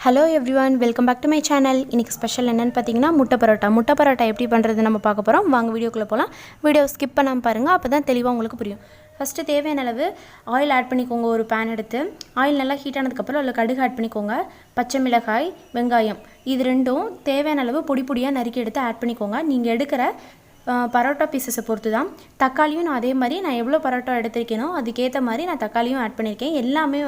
Hello everyone, welcome back to my channel. இன்னைக்கு special என்னன்னு பாத்தீங்கன்னா முட்டை பரோட்டா எப்படி பண்றது நம்ம பார்க்க போறோம். வாங்க வீடியோக்குள்ள போலாம். வீடியோ ஸ்கிப் பண்ணாம பாருங்க. அப்பதான் தெளிவா உங்களுக்கு புரியும். ஃபர்ஸ்ட் தேவையான அளவு ஆயில் ஆட் பண்ணிக்கோங்க. ஒரு pan எடுத்து ஆயில் நல்லா ஹீட் ஆனதுக்கு அப்புறம் அதுல கடுகு ஆட் பண்ணிக்கோங்க. பச்சை மிளகாய், வெங்காயம் இது ரெண்டும் தேவையான அளவு பொடியா நறுக்கி எடுத்து ஆட் பண்ணிக்கோங்க. நீங்க எடுக்கிற பரோட்டா பீசஸை பொறுத்து தான். தக்காளியும் நான் அதே மாதிரி நான் எவ்வளோ பரோட்டா எடுத்திருக்கேனோ அதுக்கேற்ற மாதிரி நான் தக்காளியும் ஆட் பண்ணியிருக்கேன். எல்லாமே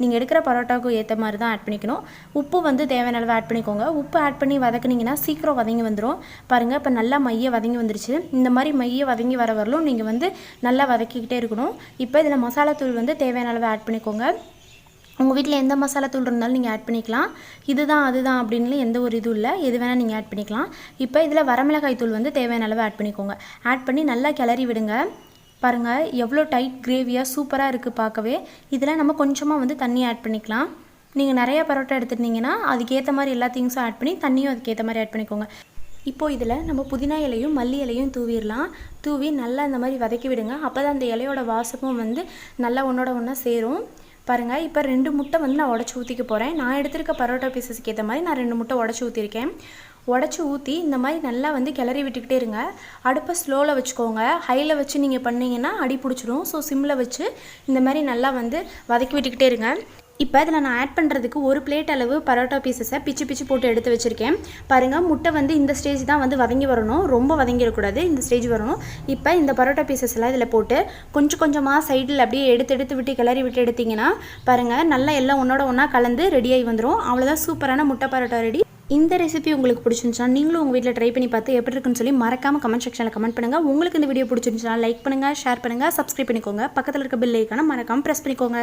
நீங்கள் எடுக்கிற பரோட்டாவுக்கு ஏற்ற மாதிரி தான் ஆட் பண்ணிக்கணும். உப்பு தேவையான அளவு ஆட் பண்ணிக்கோங்க. உப்பு ஆட் பண்ணி வதக்குனிங்கன்னா சீக்கிரம் வதங்கி வந்துடும். பாருங்கள், இப்போ நல்லா மைய வதங்கி வந்துருச்சு. இந்த மாதிரி மைய வதங்கி வர வரலும் நீங்கள் நல்லா வதக்கிக்கிட்டே இருக்கணும். இப்போ இதில் மசாலா தூள் தேவையான அளவு ஆட் பண்ணிக்கோங்க. உங்கள் வீட்டில் எந்த மசாலா தூள் இருந்தாலும் நீங்கள் ஆட் பண்ணிக்கலாம். இதுதான் அதுதான் அப்படின்னு எந்த ஒரு இதுவும் இல்லை, எது வேணால் நீங்கள் ஆட் பண்ணிக்கலாம். இப்போ இதில் வரமிளகாய் தூள் தேவையான அளவு ஆட் பண்ணிக்கோங்க. ஆட் பண்ணி நல்லா கிளறி விடுங்க. பாருங்கள் எவ்வளோ டைட் கிரேவியாக சூப்பராக இருக்குது பார்க்கவே. இதில் நம்ம கொஞ்சமாக தண்ணி ஆட் பண்ணிக்கலாம். நீங்கள் நிறைய பரோட்டா எடுத்துருந்தீங்கன்னா அதுக்கேற்ற மாதிரி எல்லா திங்ஸும் ஆட் பண்ணி தண்ணியும் அதுக்கேற்ற மாதிரி ஆட் பண்ணிக்கோங்க. இப்போது இதில் நம்ம புதினா இலையும் மல்லி இலையும் தூவிடலாம். தூவி நல்லா இந்த மாதிரி வதக்கி விடுங்க. அப்போ தான் அந்த இலையோட வாசமும் நல்லா ஒன்றோட ஒன்றா சேரும். பாருங்கள், இப்போ 2 முட்டை நான் உடச்சி ஊற்றிக்க போகிறேன். நான் எடுத்திருக்க பரோட்டா பீசஸ்க்கு ஏற்ற மாதிரி நான் 2 முட்டை உடச்சி ஊற்றிருக்கேன். உடச்சி ஊற்றி இந்த மாதிரி நல்லா கிளறி விட்டுக்கிட்டே இருங்க. அடுப்பை ஸ்லோவில் வச்சுக்கோங்க. ஹையில் வச்சு நீங்கள் பண்ணிங்கன்னா அடி பிடிச்சிடும். ஸோ சிம்மில் வச்சு இந்த மாதிரி நல்லா வதக்கி விட்டுக்கிட்டே இருங்க. இப்போ இதில் நான் ஆட் பண்ணுறதுக்கு ஒரு பிளேட் அளவு பரோட்டா பீசஸை பிச்சு போட்டு எடுத்து வச்சுருக்கேன். பாருங்கள், முட்டை இந்த ஸ்டேஜ் தான் வதங்கி வரணும். ரொம்ப வதங்கிடக்கூடாது, இந்த ஸ்டேஜ் வரணும். இப்போ இந்த பரோட்டா பீசஸ்லாம் இதில் போட்டு கொஞ்சமாக சைடில் அப்படியே எடுத்து விட்டு கிளறி விட்டு எடுத்திங்கன்னா பாருங்கள் நல்லா எல்லாம் ஒன்றோட ஒன்றா கலந்து ரெடியாகி வந்துடும். அவ்வளோதான், சூப்பரான முட்டை பரோட்டா ரெடி. இந்த ரெசிபி உங்களுக்கு பிடிச்சிருந்துச்சுன்னா நீங்களும் உங்கள் வீட்டில் ட்ரை பண்ணி பார்த்து எப்படி இருக்குன்னு சொல்லி மறக்காமல் கமெண்ட் செக்ஷனில் கமெண்ட் பண்ணுங்கள். உங்களுக்கு இந்த வீடியோ பிடிச்சிருந்துச்சுன்னா லைக் பண்ணுங்கள், ஷேர் பண்ணுங்கள், சப்ஸ்கிரைப் பண்ணிக்கோங்க. பக்கத்தில் இருக்க பெல் ஐகானை மறக்காமல் ப்ரெஸ் பண்ணிக்கோங்க.